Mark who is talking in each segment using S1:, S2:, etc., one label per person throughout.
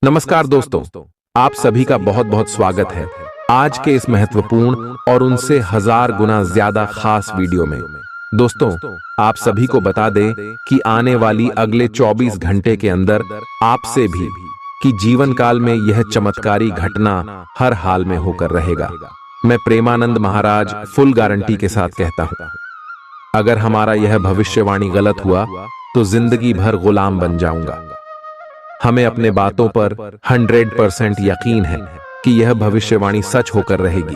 S1: नमस्कार दोस्तों, आप सभी का बहुत बहुत स्वागत है आज के इस महत्वपूर्ण और उनसे हजार गुना ज्यादा खास वीडियो में। दोस्तों, आप सभी को बता दें कि आने वाली अगले 24 घंटे के अंदर आपसे भी कि जीवन काल में यह चमत्कारी घटना हर हाल में होकर रहेगा। मैं प्रेमानंद महाराज फुल गारंटी के साथ कहता हूं, अगर हमारा यह भविष्यवाणी गलत हुआ तो जिंदगी भर गुलाम बन जाऊंगा। हमें अपने बातों पर 100% यकीन है कि यह भविष्यवाणी सच होकर रहेगी,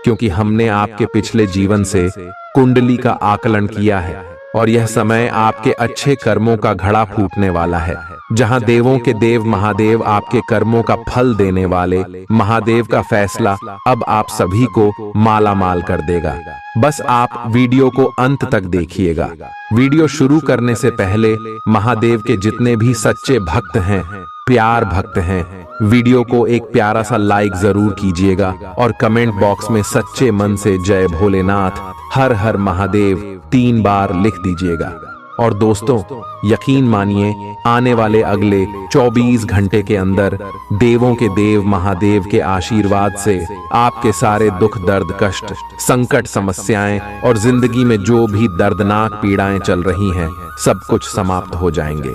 S1: क्योंकि हमने आपके पिछले जीवन से कुंडली का आकलन किया है और यह समय आपके अच्छे कर्मों का घड़ा फूटने वाला है, जहां देवों के देव महादेव आपके कर्मों का फल देने वाले महादेव का फैसला अब आप सभी को माला माल कर देगा। बस आप वीडियो को अंत तक देखिएगा। वीडियो शुरू करने से पहले महादेव के जितने भी सच्चे भक्त हैं, प्यार भक्त हैं, वीडियो को एक प्यारा सा लाइक जरूर कीजिएगा और कमेंट बॉक्स में सच्चे मन से जय भोलेनाथ, हर हर महादेव 3 बार लिख दीजिएगा। और दोस्तों, यकीन मानिए, आने वाले अगले 24 घंटे के अंदर देवों के देव महादेव के आशीर्वाद से आपके सारे दुख दर्द कष्ट संकट समस्याएं और जिंदगी में जो भी दर्दनाक पीड़ाएं चल रही हैं, सब कुछ समाप्त हो जाएंगे।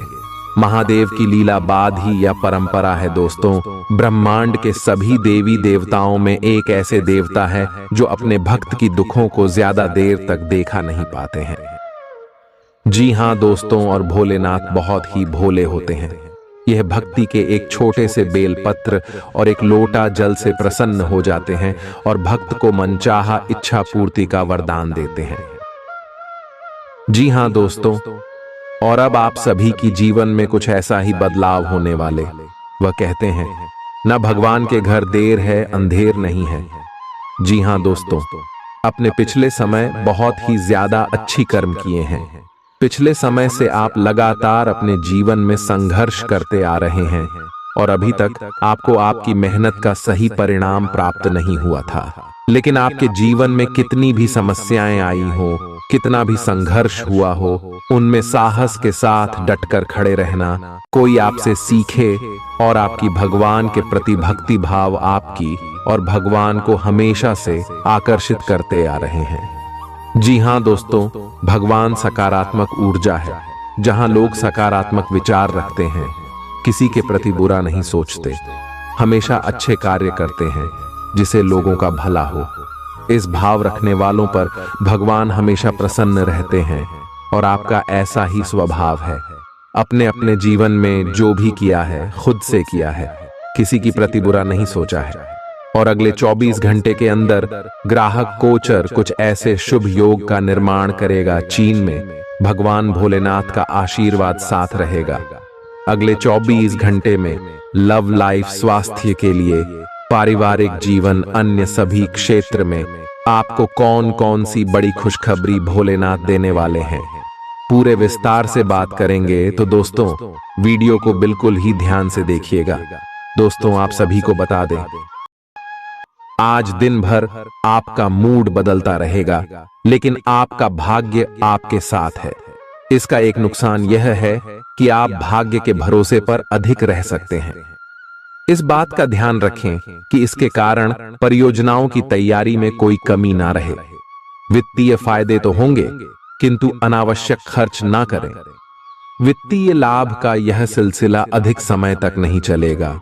S1: महादेव की लीला बाद ही यह परंपरा है दोस्तों। ब्रह्मांड के सभी देवी देवताओं में एक ऐसे देवता है जो अपने भक्त की दुखों को ज्यादा देर तक देखा नहीं पाते हैं। जी हाँ दोस्तों, और भोलेनाथ बहुत ही भोले होते हैं। यह भक्ति के एक छोटे से बेलपत्र और एक लोटा जल से प्रसन्न हो जाते हैं और भक्त को मनचाहा इच्छा पूर्ति का वरदान देते हैं। जी हाँ दोस्तों, और अब आप सभी की जीवन में कुछ ऐसा ही बदलाव होने वाले। वह कहते हैं, न भगवान के घर देर है अंधेर नहीं है। जी हाँ दोस्तों, अपने पिछले समय बहुत ही ज्यादा अच्छी कर्म किए हैं। पिछले समय से आप लगातार अपने जीवन में संघर्ष करते आ रहे हैं और अभी तक आपको आपकी मेहनत का सही परिणाम प्राप्त नहीं हुआ था। लेकिन आपके जीवन में कितनी भी समस्याएं आई हो, कितना भी संघर्ष हुआ हो, उनमें साहस के साथ डटकर खड़े रहना, कोई आपसे सीखे और आपकी भगवान के प्रति भक्ति भाव आपकी और भगवान को हमेशा से आकर्षित करते आ रहे हैं। जी हाँ दोस्तों, भगवान सकारात्मक ऊर्जा है। जहां लोग सकारात्मक विचार रखते हैं, किसी के प्रति बुरा नहीं सोचते, हमेशा अच्छे कार्य करते हैं जिसे लोगों का भला हो, इस भाव रखने वालों पर भगवान हमेशा प्रसन्न रहते हैं। और आपका ऐसा ही स्वभाव है। अपने अपने जीवन में जो भी किया है खुद से किया है, किसी की प्रति बुरा नहीं सोचा है। और अगले 24 घंटे के अंदर ग्राहक गोचर कुछ ऐसे शुभ योग का निर्माण करेगा। चीन में भगवान भोलेनाथ का आशीर्वाद साथ रहेगा। अगले 24 घंटे में लव लाइफ, स्वास्थ्य के लिए, पारिवारिक जीवन, अन्य सभी क्षेत्र में आपको कौन कौन सी बड़ी खुशखबरी भोलेनाथ देने वाले हैं, पूरे विस्तार से बात करेंगे। तो दोस्तों, वीडियो को बिल्कुल ही ध्यान से देखिएगा। दोस्तों, आप सभी को बता दें, आज दिन भर आपका मूड बदलता रहेगा, लेकिन आपका भाग्य आपके साथ है। इसका एक नुकसान यह है कि आप भाग्य के भरोसे पर अधिक रह सकते हैं। इस बात का ध्यान रखें कि इसके कारण परियोजनाओं की तैयारी में कोई कमी ना रहे। वित्तीय फायदे तो होंगे, किंतु अनावश्यक खर्च ना करें। वित्तीय लाभ का यह सिलसिला अधिक समय तक नहीं चलेगा।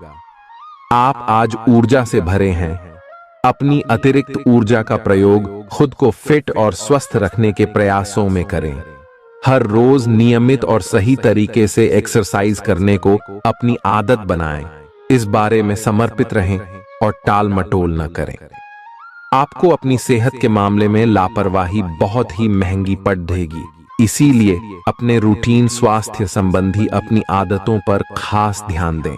S1: आप आज ऊर्जा से भरे हैं। अपनी अतिरिक्त ऊर्जा का प्रयोग खुद को फिट और स्वस्थ रखने के प्रयासों में करें। हर रोज नियमित और सही तरीके से एक्सरसाइज करने को अपनी आदत बनाएं। इस बारे में समर्पित रहें और टाल मटोल न करें। आपको अपनी सेहत के मामले में लापरवाही बहुत ही महंगी पड़ेगी। इसीलिए अपने रूटीन स्वास्थ्य संबंधी अपनी आदतों पर खास ध्यान दें।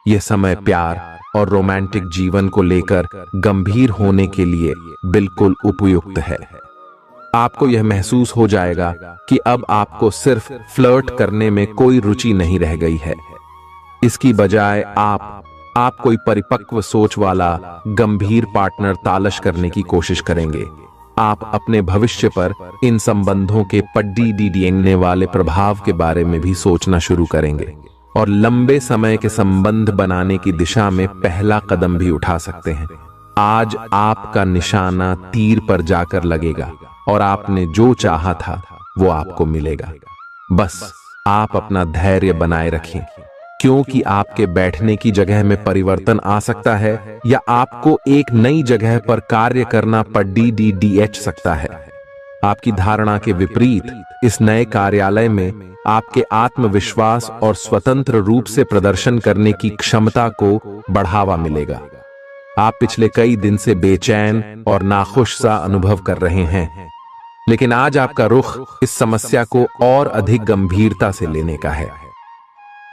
S1: यह समय प्यार और रोमांटिक जीवन को लेकर गंभीर होने के लिए बिल्कुल उपयुक्त है। आपको यह महसूस हो जाएगा कि अब आपको सिर्फ फ्लर्ट करने में कोई रुचि नहीं रह गई है। इसकी बजाय आप कोई परिपक्व सोच वाला गंभीर पार्टनर तलाश करने की कोशिश करेंगे। आप अपने भविष्य पर इन संबंधों के पड्डी डीडीएंगने वाले प्रभाव के बारे में भी सोचना शुरू करेंगे। और लंबे समय के संबंध बनाने की दिशा में पहला कदम भी उठा सकते हैं। आज आपका निशाना तीर पर जाकर लगेगा और आपने जो चाहा था वो आपको मिलेगा। बस आप अपना धैर्य बनाए रखें, क्योंकि आपके बैठने की जगह में परिवर्तन आ सकता है या आपको एक नई जगह पर कार्य करना पड़ DDH सकता है। आपकी धारणा के विपरीत इस नए कार्यालय में आपके आत्मविश्वास और स्वतंत्र रूप से प्रदर्शन करने की क्षमता को बढ़ावा मिलेगा। आप पिछले कई दिन से बेचैन और नाखुश सा अनुभव कर रहे हैं, लेकिन आज आपका रुख इस समस्या को और अधिक गंभीरता से लेने का है।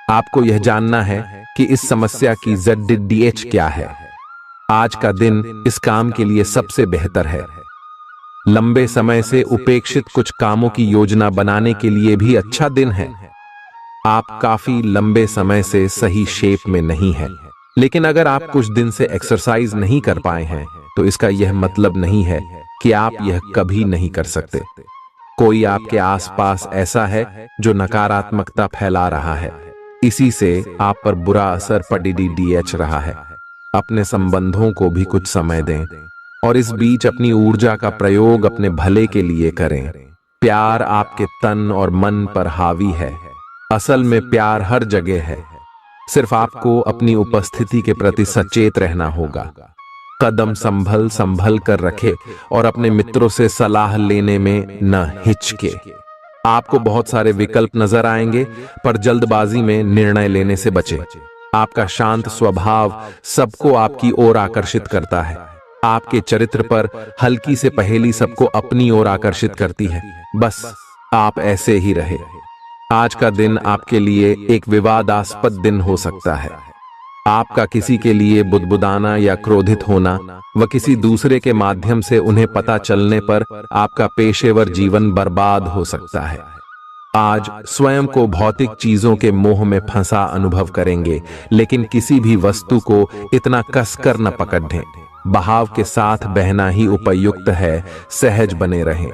S1: आपको यह जानना है कि इस समस्या की ZDH क्या है। आज का दिन इस काम के लिए सबसे बेहतर है। लंबे समय से उपेक्षित कुछ कामों की योजना बनाने के लिए भी अच्छा दिन है। आप काफी लंबे समय से सही शेप में नहीं हैं, लेकिन अगर आप कुछ दिन से एक्सरसाइज नहीं कर पाए हैं तो इसका यह मतलब नहीं है कि आप यह कभी नहीं कर सकते। कोई आपके आसपास ऐसा है जो नकारात्मकता फैला रहा है, इसी से आप पर बुरा असर पड़ DDH रहा है। अपने संबंधों को भी कुछ समय दें और इस बीच अपनी ऊर्जा का प्रयोग अपने भले के लिए करें। प्यार आपके तन और मन पर हावी है। असल में प्यार हर जगह है, सिर्फ आपको अपनी उपस्थिति के प्रति सचेत रहना होगा। कदम संभल संभल कर रखे और अपने मित्रों से सलाह लेने में न हिचके। आपको बहुत सारे विकल्प नजर आएंगे, पर जल्दबाजी में निर्णय लेने से बचें। आपका शांत स्वभाव सबको आपकी ओर आकर्षित करता है। आपके चरित्र पर हल्की से पहेली सबको अपनी ओर आकर्षित करती है। बस आप ऐसे ही रहे। आज का दिन आपके लिए एक विवादास्पद दिन हो सकता है। आपका किसी के लिए बुदबुदाना या क्रोधित होना व किसी दूसरे के माध्यम से उन्हें पता चलने पर आपका पेशेवर जीवन बर्बाद हो सकता है। आज स्वयं को भौतिक चीजों के मोह में फंसा अनुभव करेंगे, लेकिन किसी भी वस्तु को इतना कसकर न पकड़ें। बहाव के साथ बहना ही उपयुक्त है। सहज बने रहें।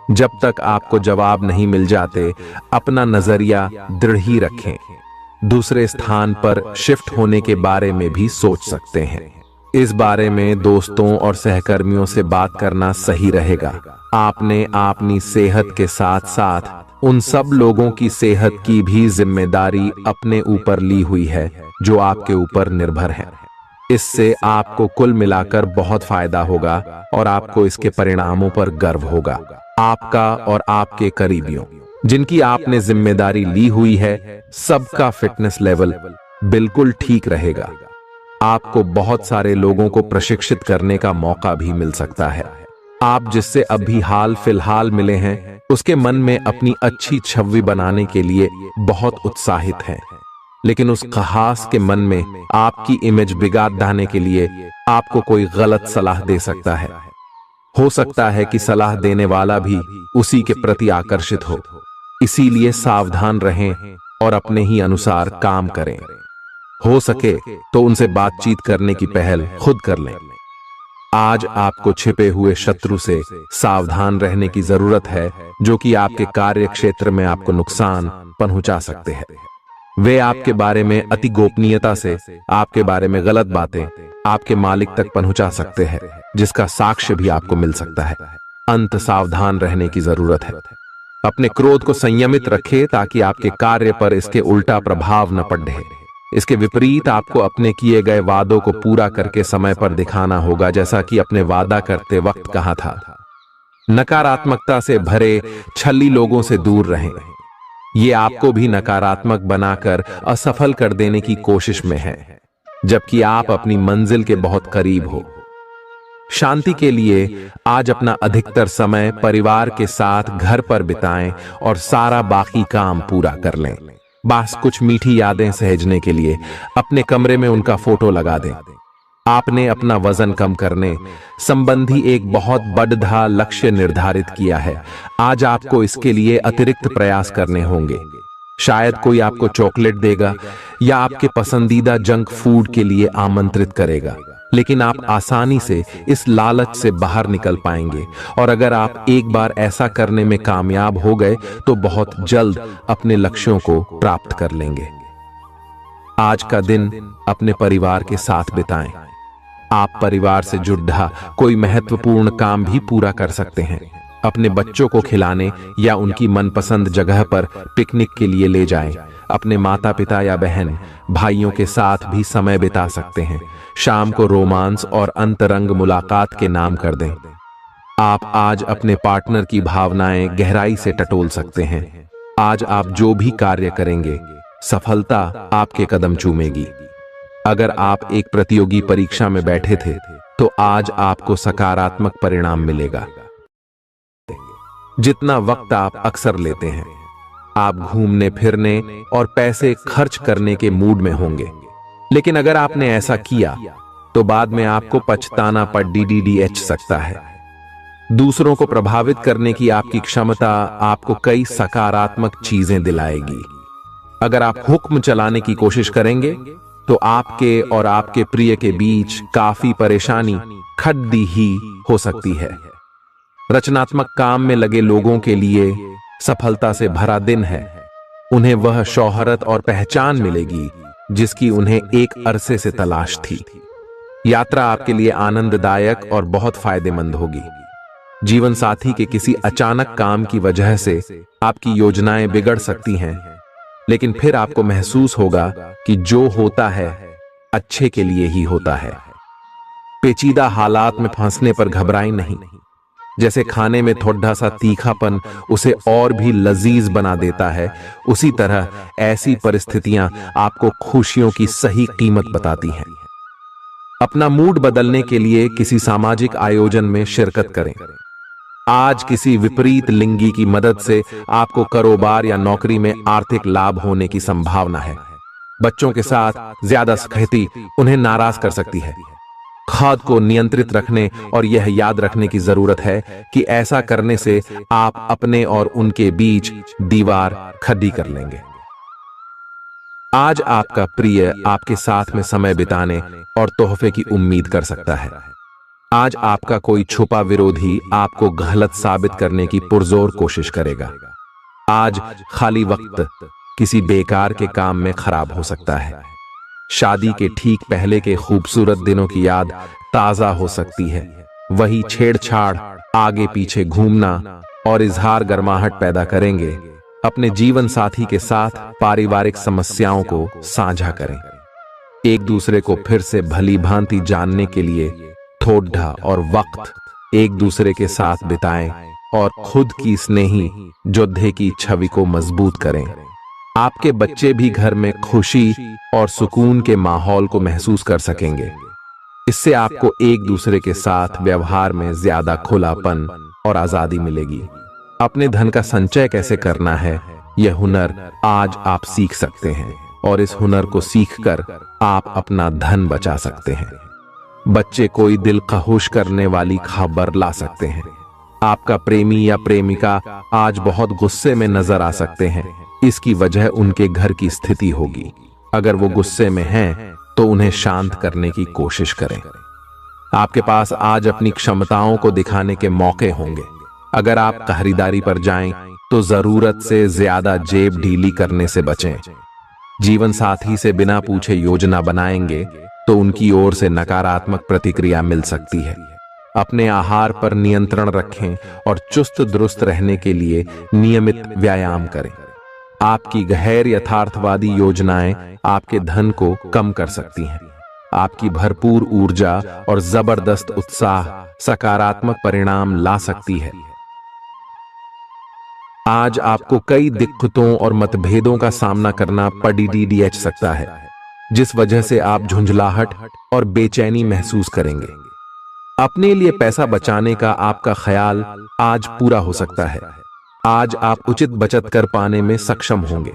S1: जब तक आपको जवाब नहीं मिल जाते, अपना नजरिया दृढ़ ही रखें। दूसरे स्थान पर शिफ्ट होने के बारे में भी सोच सकते हैं। इस बारे में दोस्तों और सहकर्मियों से बात करना सही रहेगा। आपने अपनी सेहत के साथ साथ उन सब लोगों की सेहत की भी जिम्मेदारी अपने ऊपर ली हुई है जो आपके ऊपर निर्भर हैं। इससे आपको कुल मिलाकर बहुत फायदा होगा और आपको इसके परिणामों पर गर्व होगा। आपका और आपके करीबियों जिनकी आपने जिम्मेदारी ली हुई है, सबका फिटनेस लेवल बिल्कुल ठीक रहेगा। आपको बहुत सारे लोगों को प्रशिक्षित करने का मौका भी मिल सकता है। आप जिससे अभी हाल फिलहाल मिले हैं, उसके मन में अपनी अच्छी छवि बनाने के लिए बहुत उत्साहित हैं, लेकिन उस खास के मन में आपकी इमेज बिगाड़ डालने के लिए आपको कोई गलत सलाह दे सकता है। हो सकता है कि सलाह देने वाला भी उसी के प्रति आकर्षित हो। इसीलिए सावधान रहें और अपने ही अनुसार काम करें। हो सके तो उनसे बातचीत करने की पहल खुद कर लें। आज आपको छिपे हुए शत्रु से सावधान रहने की जरूरत है, जो कि आपके कार्य क्षेत्र में आपको नुकसान पहुंचा सकते हैं। वे आपके बारे में अति गोपनीयता से आपके बारे में गलत बातें आपके मालिक तक पहुंचा सकते हैं, जिसका साक्ष्य भी आपको मिल सकता है। अंत सावधान रहने की जरूरत है। अपने क्रोध को संयमित रखें ताकि आपके कार्य पर इसके उल्टा प्रभाव न पड़े। इसके विपरीत आपको अपने किए गए वादों को पूरा करके समय पर दिखाना होगा, जैसा कि अपने वादा करते वक्त कहा था। नकारात्मकता से भरे छली लोगों से दूर रहें। ये आपको भी नकारात्मक बनाकर असफल कर देने की कोशिश में है, जबकि आप अपनी मंजिल के बहुत करीब हो। शांति के लिए आज अपना अधिकतर समय परिवार के साथ घर पर बिताएं और सारा बाकी काम पूरा कर लें। बस कुछ मीठी यादें सहेजने के लिए अपने कमरे में उनका फोटो लगा दें। आपने अपना वजन कम करने संबंधी एक बहुत बड़ा लक्ष्य निर्धारित किया है। आज आपको इसके लिए अतिरिक्त प्रयास करने होंगे। शायद कोई आपको चॉकलेट देगा या आपके पसंदीदा जंक फूड के लिए आमंत्रित करेगा, लेकिन आप आसानी से इस लालच से बाहर निकल पाएंगे। और अगर आप एक बार ऐसा करने में कामयाब हो गए तो बहुत जल्द अपने लक्ष्यों को प्राप्त कर लेंगे। आज का दिन अपने परिवार के साथ बिताएं। आप परिवार से जुड़ा कोई महत्वपूर्ण काम भी पूरा कर सकते हैं। अपने बच्चों को खिलाने या उनकी मनपसंद जगह पर पिकनिक के लिए ले जाएं। अपने माता पिता या बहन भाइयों के साथ भी समय बिता सकते हैं। शाम को रोमांस और अंतरंग मुलाकात के नाम कर दें। आप आज अपने पार्टनर की भावनाएं गहराई से टटोल सकते हैं। आज आप जो भी कार्य करेंगे, सफलता आपके कदम चूमेगी। अगर आप एक प्रतियोगी परीक्षा में बैठे थे, तो आज आपको सकारात्मक परिणाम मिलेगा। जितना वक्त आप अक्सर लेते हैं, आप घूमने फिरने और पैसे खर्च करने के मूड में होंगे। लेकिन अगर आपने ऐसा किया, तो बाद में आपको पछताना पड़ DDDH सकता है। दूसरों को प्रभावित करने की आपकी क्षमता आपको कई सकारात्मक चीजें दिलाएगी। अगर आप हुक्म चलाने की कोशिश करेंगे, तो आपके और आपके प्रिय के बीच काफी परेशानी खड़ी ही हो सकती है। रचनात्मक काम में लगे लोगों के लिए सफलता से भरा दिन है। उन्हें वह शोहरत और पहचान मिलेगी जिसकी उन्हें एक अरसे से तलाश थी। यात्रा आपके लिए आनंददायक और बहुत फायदेमंद होगी। जीवन साथी के किसी अचानक काम की वजह से आपकी योजनाएं बिगड़ सकती हैं, लेकिन फिर आपको महसूस होगा कि जो होता है अच्छे के लिए ही होता है। पेचीदा हालात में फंसने पर घबराएं नहीं। जैसे खाने में थोड़ा सा तीखापन उसे और भी लजीज बना देता है, उसी तरह ऐसी परिस्थितियां आपको खुशियों की सही कीमत बताती हैं। अपना मूड बदलने के लिए किसी सामाजिक आयोजन में शिरकत करें। आज किसी विपरीत लिंगी की मदद से आपको कारोबार या नौकरी में आर्थिक लाभ होने की संभावना है। बच्चों के साथ ज्यादा सख्ती उन्हें नाराज कर सकती है। खुद को नियंत्रित रखने और यह याद रखने की जरूरत है कि ऐसा करने से आप अपने और उनके बीच दीवार खड़ी कर लेंगे। आज आपका प्रिय आपके साथ में समय बिताने और तोहफे की उम्मीद कर सकता है। आज आपका कोई छुपा विरोधी आपको गलत साबित करने की पुरजोर कोशिश करेगा। आज खाली वक्त किसी बेकार के काम में खराब हो सकता है। शादी के ठीक पहले के खूबसूरत दिनों की याद ताजा हो सकती है। वही छेड़छाड़, आगे पीछे घूमना और इजहार गर्माहट पैदा करेंगे। अपने जीवन साथी के साथ पारिवारिक समस्याओं को साझा करें। एक दूसरे को फिर से भली भांति जानने के लिए थोड़ा और वक्त एक दूसरे के साथ बिताएं और खुद की स्नेही योद्धे की छवि को मजबूत करें। आपके बच्चे भी घर में खुशी और सुकून के माहौल को महसूस कर सकेंगे। इससे आपको एक दूसरे के साथ व्यवहार में ज्यादा खुलापन और आजादी मिलेगी। अपने धन का संचय कैसे करना है, यह हुनर आज आप सीख सकते हैं और इस हुनर को सीखकर आप अपना धन बचा सकते हैं। बच्चे कोई दिल खहुश करने वाली खबर ला सकते हैं। आपका प्रेमी या प्रेमिका आज बहुत गुस्से में नजर आ सकते हैं। इसकी वजह उनके घर की स्थिति होगी। अगर वो गुस्से में हैं, तो उन्हें शांत करने की कोशिश करें। आपके पास आज अपनी क्षमताओं को दिखाने के मौके होंगे। अगर आप खरीदारी पर जाएं, तो जरूरत से ज्यादा जेब ढीली करने से बचें। जीवन साथी से बिना पूछे योजना बनाएंगे, तो उनकी ओर से नकारात्मक प्रतिक्रिया मिल सकती है। अपने आहार पर नियंत्रण रखें और चुस्त दुरुस्त रहने के लिए नियमित व्यायाम करें। आपकी गैर यथार्थवादी योजनाएं आपके धन को कम कर सकती हैं। आपकी भरपूर ऊर्जा और जबरदस्त उत्साह सकारात्मक परिणाम ला सकती है। आज आपको कई दिक्कतों और मतभेदों का सामना करना पड़ DDH सकता है, जिस वजह से आप झुंझलाहट और बेचैनी महसूस करेंगे। अपने लिए पैसा बचाने का आपका ख्याल आज पूरा हो सकता है। आज आप उचित बचत कर पाने में सक्षम होंगे।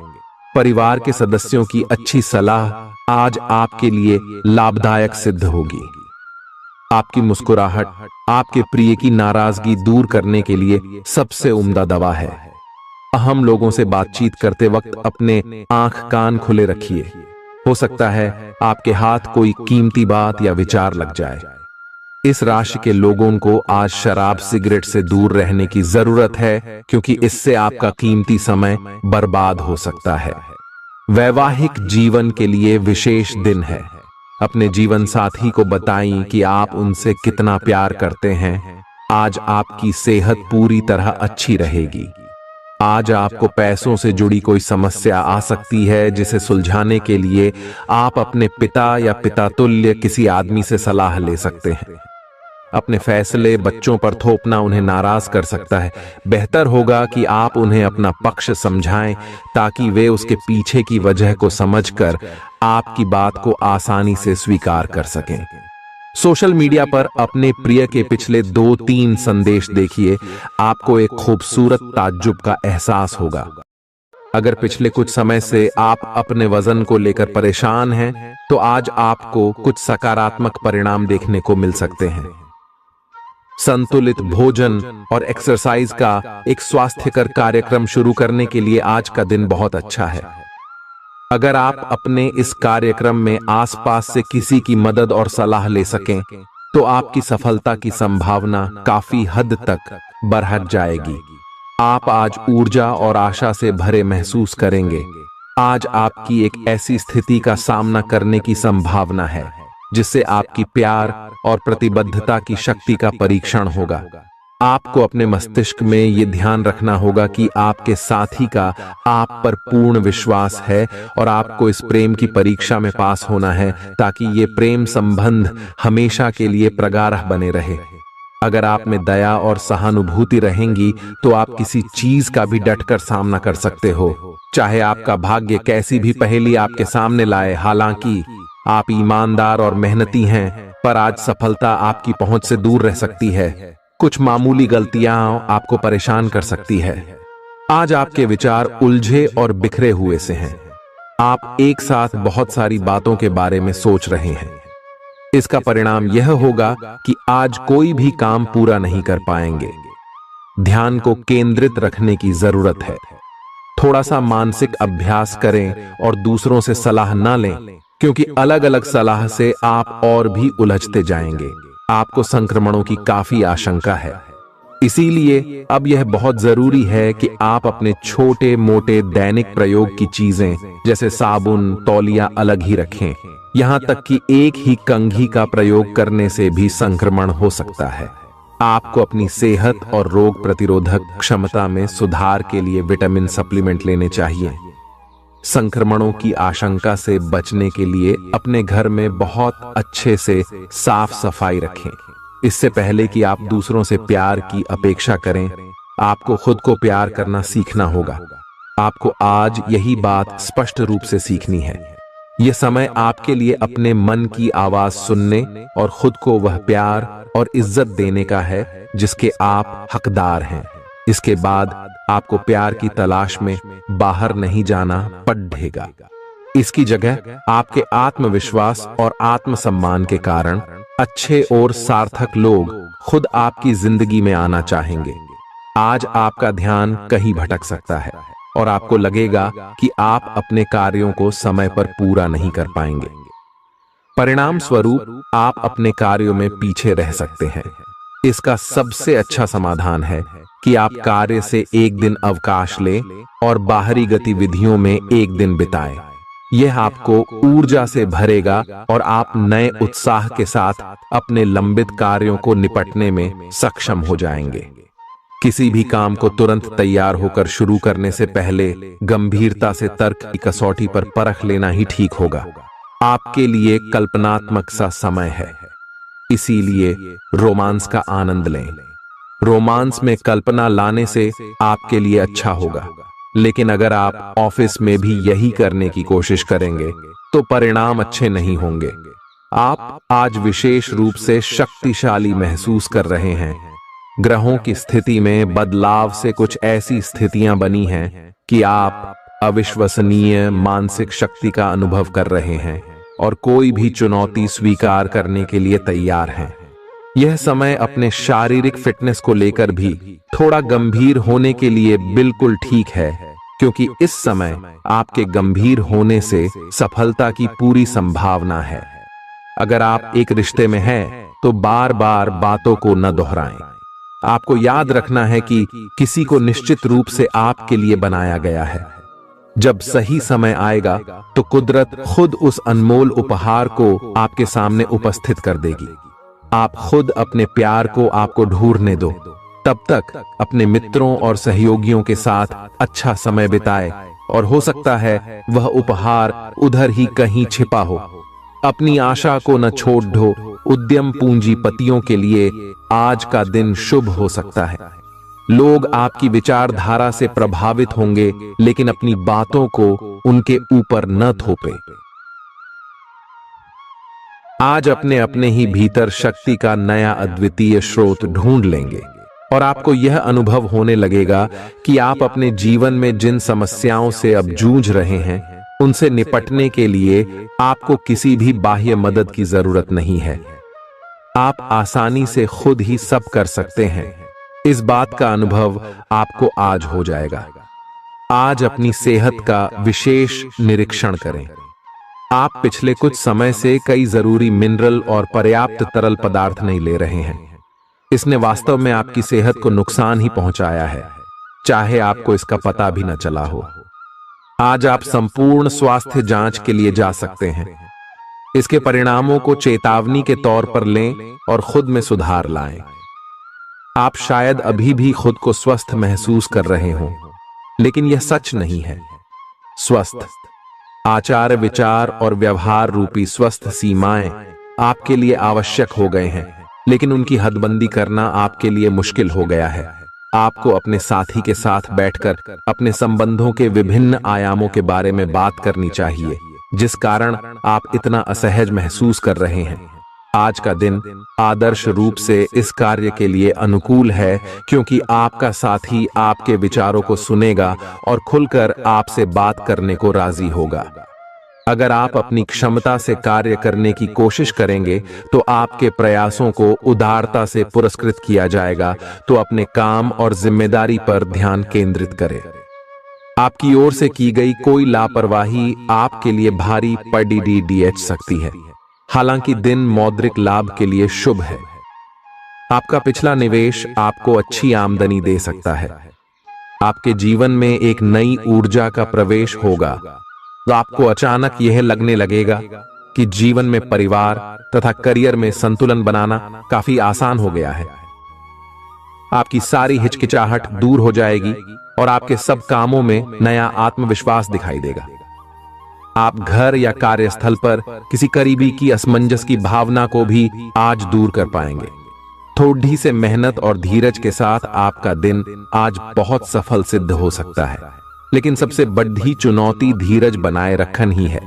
S1: परिवार के सदस्यों की अच्छी सलाह आज आपके लिए लाभदायक सिद्ध होगी। आपकी मुस्कुराहट आपके प्रिय की नाराजगी दूर करने के लिए सबसे उम्दा दवा है। अहम लोगों से बातचीत करते वक्त अपने आंख कान खुले रखिए। हो सकता है आपके हाथ कोई कीमती बात या विचार लग जाए। इस राशि के लोगों को आज शराब सिगरेट से दूर रहने की जरूरत है, क्योंकि इससे आपका कीमती समय बर्बाद हो सकता है। वैवाहिक जीवन के लिए विशेष दिन है। अपने जीवन साथी को बताएं कि आप उनसे कितना प्यार करते हैं। आज आपकी सेहत पूरी तरह अच्छी रहेगी। आज आपको पैसों से जुड़ी कोई समस्या आ सकती है, जिसे सुलझाने के लिए आप अपने पिता या पिता तुल्य किसी आदमी से सलाह ले सकते हैं। अपने फैसले बच्चों पर थोपना उन्हें नाराज कर सकता है। बेहतर होगा कि आप उन्हें अपना पक्ष समझाएं, ताकि वे उसके पीछे की वजह को समझकर आपकी बात को आसानी से स्वीकार कर सकें। सोशल मीडिया पर अपने प्रिय के पिछले 2-3 संदेश देखिए, आपको एक खूबसूरत ताज्जुब का एहसास होगा। अगर पिछले कुछ समय से आप अपने वजन को लेकर परेशान हैं, तो आज आपको कुछ सकारात्मक परिणाम देखने को मिल सकते हैं। संतुलित भोजन और एक्सरसाइज का एक स्वास्थ्यकर कार्यक्रम शुरू करने के लिए आज का दिन बहुत अच्छा है। अगर आप अपने इस कार्यक्रम में आसपास से किसी की मदद और सलाह ले सकें, तो आपकी सफलता की संभावना काफी हद तक बढ़ जाएगी। आप आज ऊर्जा और आशा से भरे महसूस करेंगे। आज आपकी एक ऐसी स्थिति का सामना करने की संभावना है जिससे आपकी प्यार और प्रतिबद्धता की शक्ति का परीक्षण होगा। आपको अपने मस्तिष्क में यह ध्यान रखना होगा कि आपके साथी का आप पर पूर्ण विश्वास है और आपको इस प्रेम की परीक्षा में पास होना है, ताकि ये प्रेम संबंध हमेशा के लिए प्रगाढ़ बने रहे। अगर आप में दया और सहानुभूति रहेंगी, तो आप किसी चीज का भी डटकर सामना कर सकते हो, चाहे आपका भाग्य कैसी भी पहेली आपके सामने लाए। हालांकि आप ईमानदार और मेहनती हैं, पर आज सफलता आपकी पहुंच से दूर रह सकती है। कुछ मामूली गलतियां आपको परेशान कर सकती है। आज आपके विचार उलझे और बिखरे हुए से हैं। आप एक साथ बहुत सारी बातों के बारे में सोच रहे हैं। इसका परिणाम यह होगा कि आज कोई भी काम पूरा नहीं कर पाएंगे। ध्यान को केंद्रित रखने की जरूरत है। थोड़ा सा मानसिक अभ्यास करें और दूसरों से सलाह ना लें, क्योंकि अलग अलग सलाह से आप और भी उलझते जाएंगे। आपको संक्रमणों की काफी आशंका है, इसीलिए अब यह बहुत जरूरी है कि आप अपने छोटे मोटे दैनिक प्रयोग की चीजें जैसे साबुन, तौलिया अलग ही रखें। यहां तक कि एक ही कंघी का प्रयोग करने से भी संक्रमण हो सकता है। आपको अपनी सेहत और रोग प्रतिरोधक क्षमता में सुधार के लिए विटामिन सप्लीमेंट लेने चाहिए। संक्रमणों की आशंका से बचने के लिए अपने घर में बहुत अच्छे से साफ सफाई रखें। इससे पहले कि आप दूसरों से प्यार की अपेक्षा करें, आपको खुद को प्यार करना सीखना होगा। आपको आज यही बात स्पष्ट रूप से सीखनी है। यह समय आपके लिए अपने मन की आवाज सुनने और खुद को वह प्यार और इज्जत देने का है जिसके आप हकदार हैं। इसके बाद आपको प्यार की तलाश में बाहर नहीं जाना पड़ेगा। इसकी जगह आपके आत्मविश्वास और आत्मसम्मान के कारण अच्छे और सार्थक लोग खुद आपकी जिंदगी में आना चाहेंगे। आज आपका ध्यान कहीं भटक सकता है और आपको लगेगा कि आप अपने कार्यों को समय पर पूरा नहीं कर पाएंगे। परिणाम स्वरूप आप अपने कार्यों में पीछे रह सकते हैं। इसका सबसे अच्छा समाधान है कि आप कार्य से एक दिन अवकाश लें और बाहरी गतिविधियों में एक दिन बिताएं। यह आपको ऊर्जा से भरेगा और आप नए उत्साह के साथ अपने लंबित कार्यों को निपटने में सक्षम हो जाएंगे। किसी भी काम को तुरंत तैयार होकर शुरू करने से पहले गंभीरता से तर्क की कसौटी पर परख लेना ही ठीक होगा। आपके लिए कल्पनात्मक सा समय है, इसीलिए रोमांस का आनंद लें। रोमांस में कल्पना लाने से आपके लिए अच्छा होगा, लेकिन अगर आप ऑफिस में भी यही करने की कोशिश करेंगे तो परिणाम अच्छे नहीं होंगे। आप आज विशेष रूप से शक्तिशाली महसूस कर रहे हैं। ग्रहों की स्थिति में बदलाव से कुछ ऐसी स्थितियां बनी हैं कि आप अविश्वसनीय मानसिक शक्ति का अनुभव कर रहे हैं और कोई भी चुनौती स्वीकार करने के लिए तैयार हैं। यह समय अपने शारीरिक फिटनेस को लेकर भी थोड़ा गंभीर होने के लिए बिल्कुल ठीक है, क्योंकि इस समय आपके गंभीर होने से सफलता की पूरी संभावना है। अगर आप एक रिश्ते में हैं, तो बार बार बातों को न दोहराएं। आपको याद रखना है कि किसी को निश्चित रूप से आपके लिए बनाया गया है। जब सही समय आएगा तो कुदरत खुद उस अनमोल उपहार को आपके सामने उपस्थित कर देगी। आप खुद अपने प्यार को आपको ढूंढने दो। तब तक अपने मित्रों और सहयोगियों के साथ अच्छा समय बिताए, और हो सकता है वह उपहार उधर ही कहीं छिपा हो। अपनी आशा को न छोड़ दो। उद्यम पूंजीपतियों के लिए आज का दिन शुभ हो सकता है। लोग आपकी विचारधारा से प्रभावित होंगे, लेकिन अपनी बातों को उनके ऊपर न थोपे। आज अपने अपने ही भीतर शक्ति का नया अद्वितीय स्रोत ढूंढ लेंगे, और आपको यह अनुभव होने लगेगा कि आप अपने जीवन में जिन समस्याओं से अब जूझ रहे हैं, उनसे निपटने के लिए आपको किसी भी बाह्य मदद की जरूरत नहीं है। आप आसानी से खुद ही सब कर सकते हैं। इस बात का अनुभव आपको आज हो जाएगा। आज अपनी सेहत का विशेष निरीक्षण करें। आप पिछले कुछ समय से कई जरूरी मिनरल और पर्याप्त तरल पदार्थ नहीं ले रहे हैं। इसने वास्तव में आपकी सेहत को नुकसान ही पहुंचाया है, चाहे आपको इसका पता भी न चला हो। आज आप संपूर्ण स्वास्थ्य जांच के लिए जा सकते हैं। इसके परिणामों को चेतावनी के तौर पर लें और खुद में सुधार लाएं। आप शायद अभी भी खुद को स्वस्थ महसूस कर रहे हों, लेकिन यह सच नहीं है। स्वस्थ आचार, विचार और व्यवहार रूपी स्वस्थ सीमाएं आपके लिए आवश्यक हो गए हैं, लेकिन उनकी हदबंदी करना आपके लिए मुश्किल हो गया है। आपको अपने साथी के साथ बैठकर अपने संबंधों के विभिन्न आयामों के बारे में बात करनी चाहिए, जिस कारण आप इतना असहज महसूस कर रहे हैं। आज का दिन आदर्श रूप से इस कार्य के लिए अनुकूल है, क्योंकि आपका साथी आपके विचारों को सुनेगा और खुलकर आपसे बात करने को राजी होगा। अगर आप अपनी क्षमता से कार्य करने की कोशिश करेंगे तो आपके प्रयासों को उदारता से पुरस्कृत किया जाएगा। तो अपने काम और जिम्मेदारी पर ध्यान केंद्रित करें। आपकी ओर से की गई कोई लापरवाही आपके लिए भारी पड़ सकती है। हालांकि दिन मौद्रिक लाभ के लिए शुभ है। आपका पिछला निवेश आपको अच्छी आमदनी दे सकता है। आपके जीवन में एक नई ऊर्जा का प्रवेश होगा, तो आपको अचानक यह लगने लगेगा कि जीवन में परिवार तथा करियर में संतुलन बनाना काफी आसान हो गया है। आपकी सारी हिचकिचाहट दूर हो जाएगी और आपके सब कामों में नया आत्मविश्वास दिखाई देगा। आप घर या कार्यस्थल पर किसी करीबी की असमंजस की भावना को भी आज दूर कर पाएंगे। थोड़ी से मेहनत और धीरज के साथ आपका दिन आज बहुत सफल सिद्ध हो सकता है, लेकिन सबसे बड़ी चुनौती धीरज बनाए रखना ही है।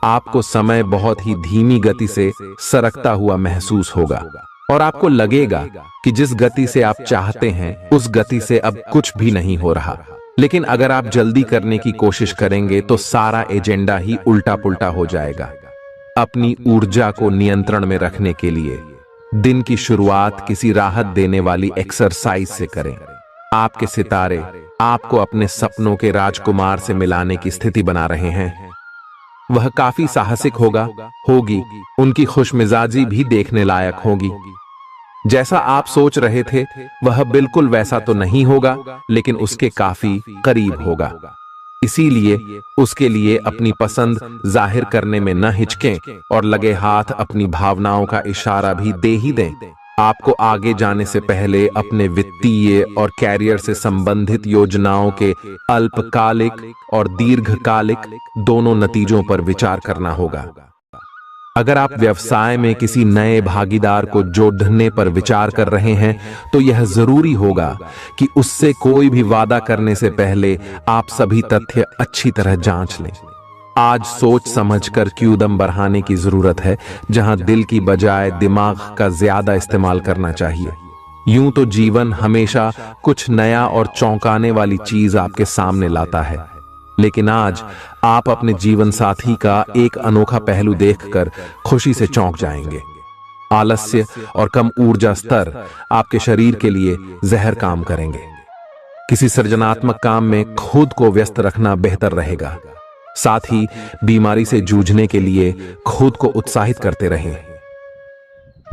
S1: आपको समय बहुत ही धीमी गति से सरकता हुआ महसूस होगा, और आपको लगेगा कि जिस गति से आप चाहते हैं उस गति से अब कुछ भी नहीं हो रहा। लेकिन अगर आप जल्दी करने की कोशिश करेंगे तो सारा एजेंडा ही उल्टा पुल्टा हो जाएगा। अपनी ऊर्जा को नियंत्रण में रखने के लिए दिन की शुरुआत किसी राहत देने वाली एक्सरसाइज से करें। आपके सितारे आपको अपने सपनों के राजकुमार से मिलाने की स्थिति बना रहे हैं। वह काफी साहसिक होगी। उनकी खुशमिजाजी भी देखने लायक होगी। जैसा आप सोच रहे थे वह बिल्कुल वैसा तो नहीं होगा, लेकिन उसके काफी करीब होगा। इसीलिए उसके लिए अपनी पसंद जाहिर करने में न हिचकें और लगे हाथ अपनी भावनाओं का इशारा भी दे ही दें। आपको आगे जाने से पहले अपने वित्तीय और कैरियर से संबंधित योजनाओं के अल्पकालिक और दीर्घकालिक दोनों नतीजों पर विचार करना होगा। अगर आप व्यवसाय में किसी नए भागीदार को जोड़ने पर विचार कर रहे हैं तो यह जरूरी होगा कि उससे कोई भी वादा करने से पहले आप सभी तथ्य अच्छी तरह जांच लें। आज सोच समझकर कदम बढ़ाने की जरूरत है, जहां दिल की बजाय दिमाग का ज्यादा इस्तेमाल करना चाहिए। यूं तो जीवन हमेशा कुछ नया और चौंकाने वाली चीज आपके सामने लाता है, लेकिन आज आप अपने जीवन साथी का एक अनोखा पहलू देखकर खुशी से चौंक जाएंगे। आलस्य और कम ऊर्जा स्तर आपके शरीर के लिए जहर काम करेंगे। किसी सृजनात्मक काम में खुद को व्यस्त रखना बेहतर रहेगा। साथ ही बीमारी से जूझने के लिए खुद को उत्साहित करते रहें।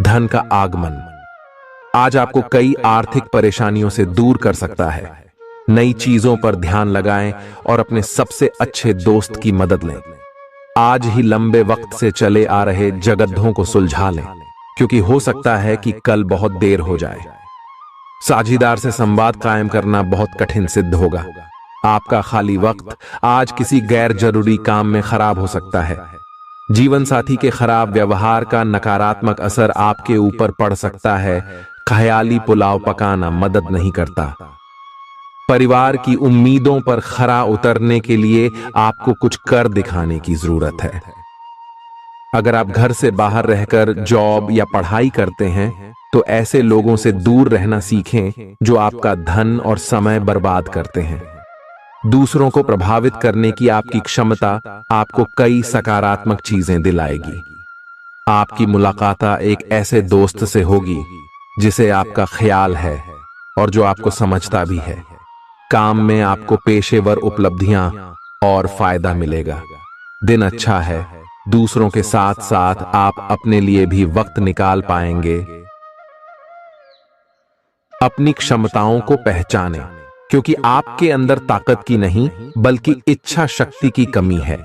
S1: धन का आगमन आज आपको कई आर्थिक परेशानियों से दूर कर सकता है। नई चीजों पर ध्यान लगाएं और अपने सबसे अच्छे दोस्त की मदद लें। आज ही लंबे वक्त से चले आ रहे जगद्धों को सुलझा लें, क्योंकि हो सकता है कि कल बहुत देर हो जाए। साझीदार से संवाद कायम करना बहुत कठिन सिद्ध होगा। आपका खाली वक्त आज किसी गैर जरूरी काम में खराब हो सकता है। जीवन साथी के खराब व्यवहार का नकारात्मक असर आपके ऊपर पड़ सकता है। ख्याली पुलाव पकाना मदद नहीं करता। परिवार की उम्मीदों पर खरा उतरने के लिए आपको कुछ कर दिखाने की जरूरत है। अगर आप घर से बाहर रहकर जॉब या पढ़ाई करते हैं तो ऐसे लोगों से दूर रहना सीखें जो आपका धन और समय बर्बाद करते हैं। दूसरों को प्रभावित करने की आपकी क्षमता आपको कई सकारात्मक चीजें दिलाएगी। आपकी मुलाकात एक ऐसे दोस्त से होगी जिसे आपका ख्याल है और जो आपको समझता भी है। काम में आपको पेशेवर उपलब्धियां और फायदा मिलेगा। दिन अच्छा है। दूसरों के साथ साथ आप अपने लिए भी वक्त निकाल पाएंगे। अपनी क्षमताओं को पहचानें, क्योंकि आपके अंदर ताकत की नहीं बल्कि इच्छा शक्ति की कमी है।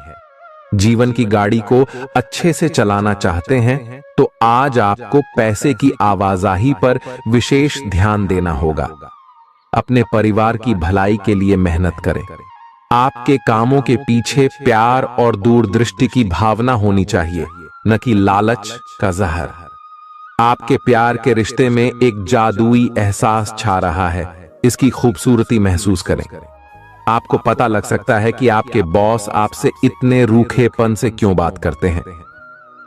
S1: जीवन की गाड़ी को अच्छे से चलाना चाहते हैं तो आज आपको पैसे की आवाजाही पर विशेष ध्यान देना होगा। अपने परिवार की भलाई के लिए मेहनत करें। आपके कामों के पीछे प्यार और दूरदृष्टि की भावना होनी चाहिए, न कि लालच का जहर। आपके प्यार के रिश्ते में एक जादुई एहसास छा रहा है। इसकी खूबसूरती महसूस करें। आपको पता लग सकता है कि आपके बॉस आपसे इतने रूखेपन से क्यों बात करते हैं।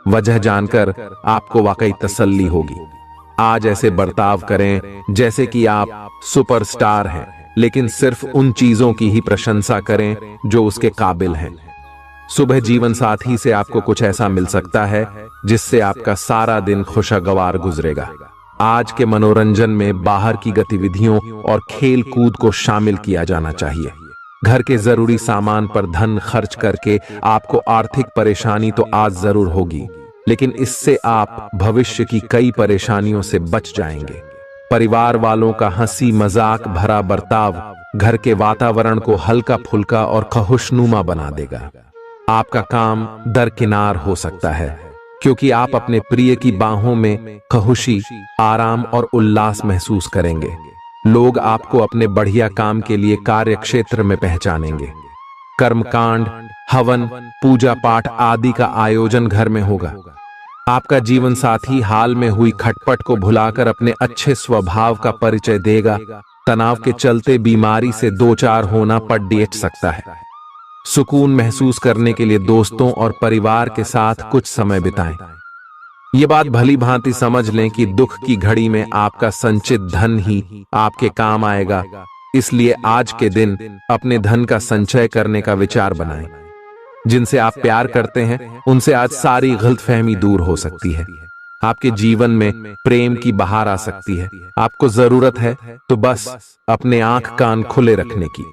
S1: वजह जानकर आपको वाकई तसल्ली होगी। आज ऐसे बर्ताव करें जैसे कि आप सुपरस्टार हैं, लेकिन सिर्फ उन चीजों की ही प्रशंसा करें जो उसके काबिल हैं। सुबह जीवन साथी से आपको कुछ ऐसा मिल सकता है जिससे आपका सारा दिन खुशगवार गुजरेगा। आज के मनोरंजन में बाहर की गतिविधियों और खेल कूद को शामिल किया जाना चाहिए। घर के जरूरी सामान पर धन खर्च करके आपको आर्थिक परेशानी तो आज जरूर होगी, लेकिन इससे आप भविष्य की कई परेशानियों से बच जाएंगे। परिवार वालों का हंसी मजाक भरा बर्ताव घर के वातावरण को हल्का फुल्का और खुशनुमा बना देगा। आपका काम दरकिनार हो सकता है, क्योंकि आप अपने प्रिय की बाहों में खुशी, आराम और उल्लास महसूस करेंगे। लोग आपको अपने बढ़िया काम के लिए कार्य क्षेत्र में पहचानेंगे। कर्मकांड, हवन, पूजा पाठ आदि का आयोजन घर में होगा। आपका जीवन साथी हाल में हुई खटपट को भुलाकर अपने अच्छे स्वभाव का परिचय देगा। तनाव के चलते बीमारी से दो चार होना पड़ सकता है। सुकून महसूस करने के लिए दोस्तों और परिवार के साथ कुछ समय बिताएं। ये बात भली भांति समझ लें कि दुख की घड़ी में आपका संचित धन ही आपके काम आएगा। इसलिए आज के दिन अपने धन का संचय करने का विचार बनाएं। जिनसे आप प्यार करते हैं उनसे आज सारी गलतफहमी दूर हो सकती है। आपके जीवन में प्रेम की बहार आ सकती है। आपको जरूरत है तो बस अपने आंख कान खुले रखने की।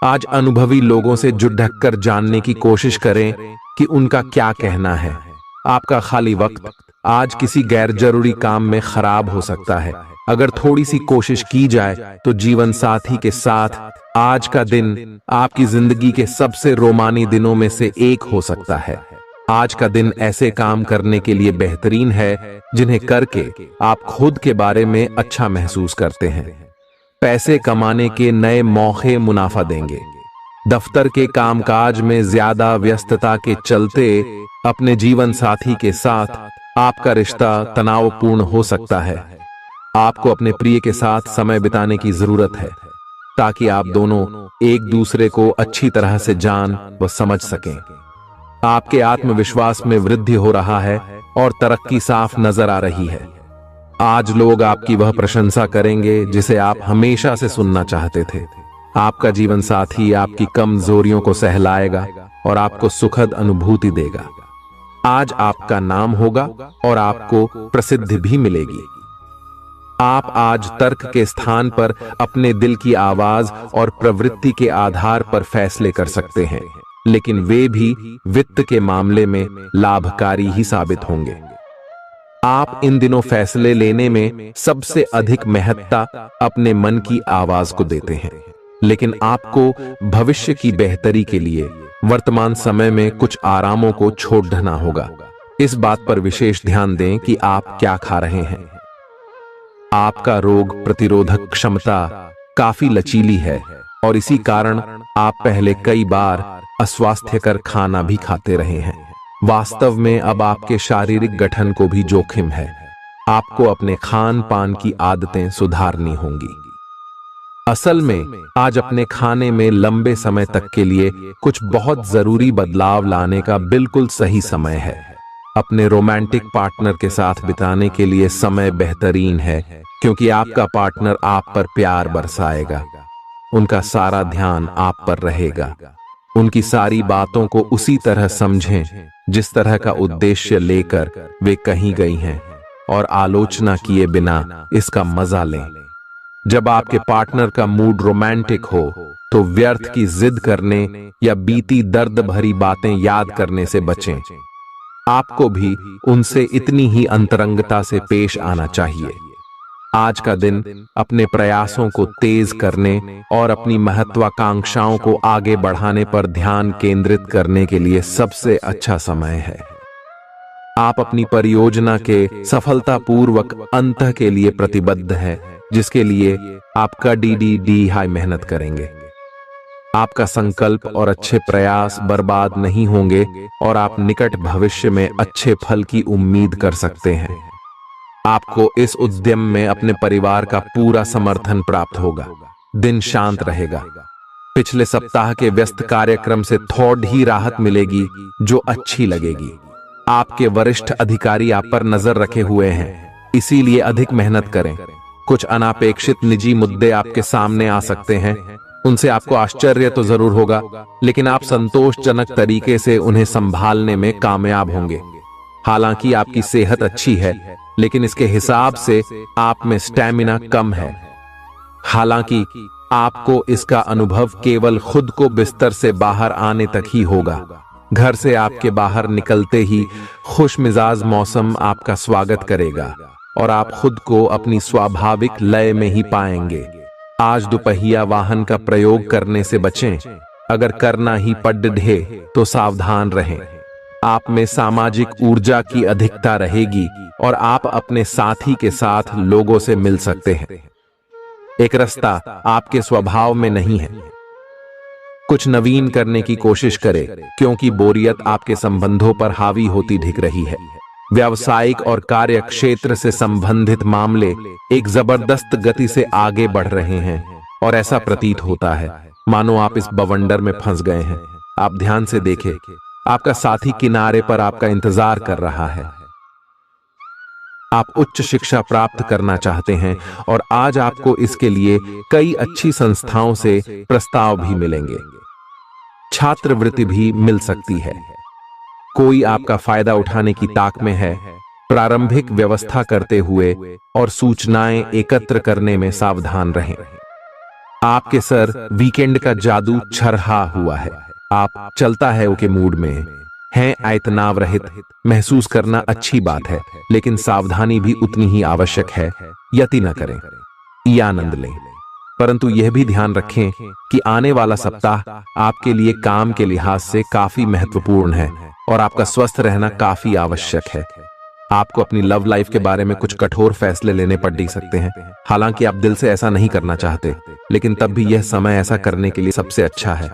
S1: आज अनुभवी लोगों से जुट ढक कर जानने की कोशिश करें कि उनका क्या कहना है। आपका खाली वक्त आज किसी गैर जरूरी काम में खराब हो सकता है। अगर थोड़ी सी कोशिश की जाए तो जीवन साथी के साथ आज का दिन आपकी जिंदगी के सबसे रोमानी दिनों में से एक हो सकता है। आज का दिन ऐसे काम करने के लिए बेहतरीन है जिन्हें करके आप खुद के बारे में अच्छा महसूस करते हैं। पैसे कमाने के नए मौके मुनाफा देंगे। दफ्तर के कामकाज में ज्यादा व्यस्तता के चलते अपने जीवन साथी के साथ आपका रिश्ता तनावपूर्ण हो सकता है। आपको अपने प्रिय के साथ समय बिताने की जरूरत है ताकि आप दोनों एक दूसरे को अच्छी तरह से जान व समझ सकें। आपके आत्मविश्वास में वृद्धि हो रहा है और तरक्की साफ नजर आ रही है। आज लोग आपकी वह प्रशंसा करेंगे जिसे आप हमेशा से सुनना चाहते थे। आपका जीवन साथी आपकी कमजोरियों को सहलाएगा और आपको सुखद अनुभूति देगा। आज आपका नाम होगा और आपको प्रसिद्धि भी मिलेगी। आप आज तर्क के स्थान पर अपने दिल की आवाज और प्रवृत्ति के आधार पर फैसले कर सकते हैं, लेकिन वे भी वित्त के मामले में लाभकारी ही साबित होंगे। आप इन दिनों फैसले लेने में सबसे अधिक महत्ता अपने मन की आवाज को देते हैं। लेकिन आपको भविष्य की बेहतरी के लिए वर्तमान समय में कुछ आरामों को छोड़ना होगा। इस बात पर विशेष ध्यान दें कि आप क्या खा रहे हैं। आपका रोग प्रतिरोधक क्षमता काफी लचीली है और इसी कारण आप पहले कई बार अस्वास्थ्यकर खाना भी खाते रहे हैं। वास्तव में अब आपके शारीरिक गठन को भी जोखिम है। आपको अपने खान पान की आदतें सुधारनी होंगी। असल में आज अपने खाने में लंबे समय तक के लिए कुछ बहुत जरूरी बदलाव लाने का बिल्कुल सही समय है। अपने रोमांटिक पार्टनर के साथ बिताने के लिए समय बेहतरीन है, क्योंकि आपका पार्टनर आप पर प्यार बरसाएगा। उनका सारा ध्यान आप पर रहेगा। उनकी सारी बातों को उसी तरह समझें जिस तरह का उद्देश्य लेकर वे कहीं गई हैं, और आलोचना किए बिना इसका मजा लें। जब आपके पार्टनर का मूड रोमांटिक हो तो व्यर्थ की जिद करने या बीती दर्द भरी बातें याद करने से बचें। आपको भी उनसे इतनी ही अंतरंगता से पेश आना चाहिए। आज का दिन अपने प्रयासों को तेज करने और अपनी महत्वाकांक्षाओं को आगे बढ़ाने पर ध्यान केंद्रित करने के लिए सबसे अच्छा समय है। आप अपनी परियोजना के सफलतापूर्वक अंत के लिए प्रतिबद्ध हैं, जिसके लिए आप कड़ी हाई मेहनत करेंगे। आपका संकल्प और अच्छे प्रयास बर्बाद नहीं होंगे और आप निकट भविष्य में अच्छे फल की उम्मीद कर सकते हैं। आपको इस उद्यम में अपने परिवार का पूरा समर्थन प्राप्त होगा। दिन शांत रहेगा। पिछले सप्ताह के व्यस्त कार्यक्रम से थोड़ी ही राहत मिलेगी, जो अच्छी लगेगी। आपके वरिष्ठ अधिकारी आप पर नजर रखे हुए हैं, इसीलिए अधिक मेहनत करें। कुछ अनापेक्षित निजी मुद्दे आपके सामने आ सकते हैं। उनसे आपको आश्चर्य तो जरूर होगा, लेकिन आप संतोषजनक तरीके से उन्हें संभालने में कामयाब होंगे। हालांकि आपकी सेहत अच्छी है, लेकिन इसके हिसाब से आप में स्टैमिना कम है। हालांकि आपको इसका अनुभव केवल खुद को बिस्तर से बाहर आने तक ही होगा। घर से आपके बाहर निकलते ही खुशमिजाज मौसम आपका स्वागत करेगा और आप खुद को अपनी स्वाभाविक लय में ही पाएंगे। आज दुपहिया वाहन का प्रयोग करने से बचें। अगर करना ही पड़े तो सावधान रहें। आप में सामाजिक ऊर्जा की अधिकता रहेगी और आप अपने साथी के साथ लोगों से मिल सकते हैं। एक रास्ता आपके स्वभाव में नहीं है। कुछ नवीन करने की कोशिश करें, क्योंकि बोरियत आपके संबंधों पर हावी होती दिख रही है। व्यावसायिक और कार्य क्षेत्र से संबंधित मामले एक जबरदस्त गति से आगे बढ़ रहे हैं और ऐसा प्रतीत होता है मानो आप इस बवंडर में फंस गए हैं। आप ध्यान से देखें, आपका साथी किनारे पर आपका इंतजार कर रहा है। आप उच्च शिक्षा प्राप्त करना चाहते हैं और आज आपको इसके लिए कई अच्छी संस्थाओं से प्रस्ताव भी मिलेंगे। छात्रवृत्ति भी मिल सकती है। कोई आपका फायदा उठाने की ताक में है। प्रारंभिक व्यवस्था करते हुए और सूचनाएं एकत्र करने में सावधान रहें। आपके सर वीकेंड का जादू छरहा हुआ है। आप चलता है के मूड में हैं। तनाव रहित महसूस करना अच्छी बात है, लेकिन सावधानी भी उतनी ही आवश्यक है। यति न करें, ये आनंद लें, परंतु यह भी ध्यान रखें कि आने वाला सप्ताह आपके लिए काम के लिहाज से काफी महत्वपूर्ण है और आपका स्वस्थ रहना काफी आवश्यक है। आपको अपनी लव लाइफ के बारे में कुछ कठोर फैसले लेने पड़ सकते हैं। हालांकि आप दिल से ऐसा नहीं करना चाहते, लेकिन तब भी यह समय ऐसा करने के लिए सबसे अच्छा है।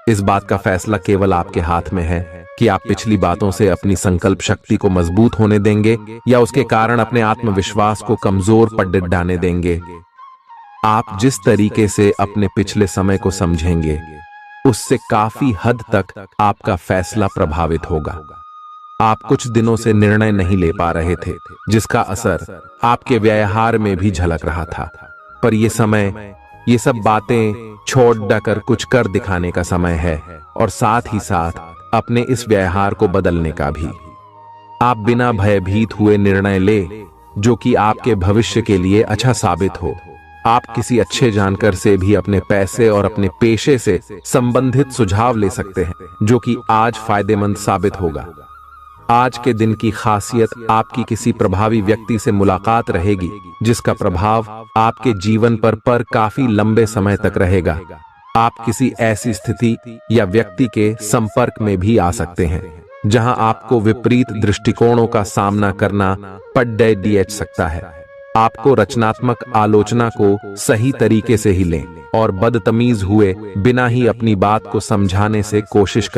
S1: इस बात का फैसला केवल आपके हाथ में है कि आप पिछली बातों से अपनी संकल्प शक्ति को मजबूत होने देंगे या उसके कारण अपने आत्मविश्वास को कमजोर पड़ डालने देंगे। आप जिस तरीके से अपने पिछले समय को समझेंगे, उससे काफी हद तक आपका फैसला प्रभावित होगा। आप कुछ दिनों से निर्णय नहीं ले पा रहे थे, जिसका असर आपके व्यवहार में भी झलक रहा था। पर यह समय ये सब बातें छोड़ कर कुछ कर दिखाने का समय है और साथ ही साथ अपने इस व्यवहार को बदलने का भी। आप बिना भयभीत हुए निर्णय ले जो कि आपके भविष्य के लिए अच्छा साबित हो। आप किसी अच्छे जानकार से भी अपने पैसे और अपने पेशे से संबंधित सुझाव ले सकते हैं, जो कि आज फायदेमंद साबित होगा। आज के दिन की खासियत आपकी किसी प्रभावी व्यक्ति से मुलाकात रहेगी, जिसका प्रभाव आपके जीवन पर काफी लंबे समय तक रहेगा। आप किसी ऐसी स्थिति या व्यक्ति के संपर्क में भी आ सकते हैं जहां आपको विपरीत दृष्टिकोणों का सामना करना पड़ सकता है। आपको रचनात्मक आलोचना को सही तरीके से ही लें और बदतमीज हुए बिना ही अपनी बात को समझाने से कोशिश करें।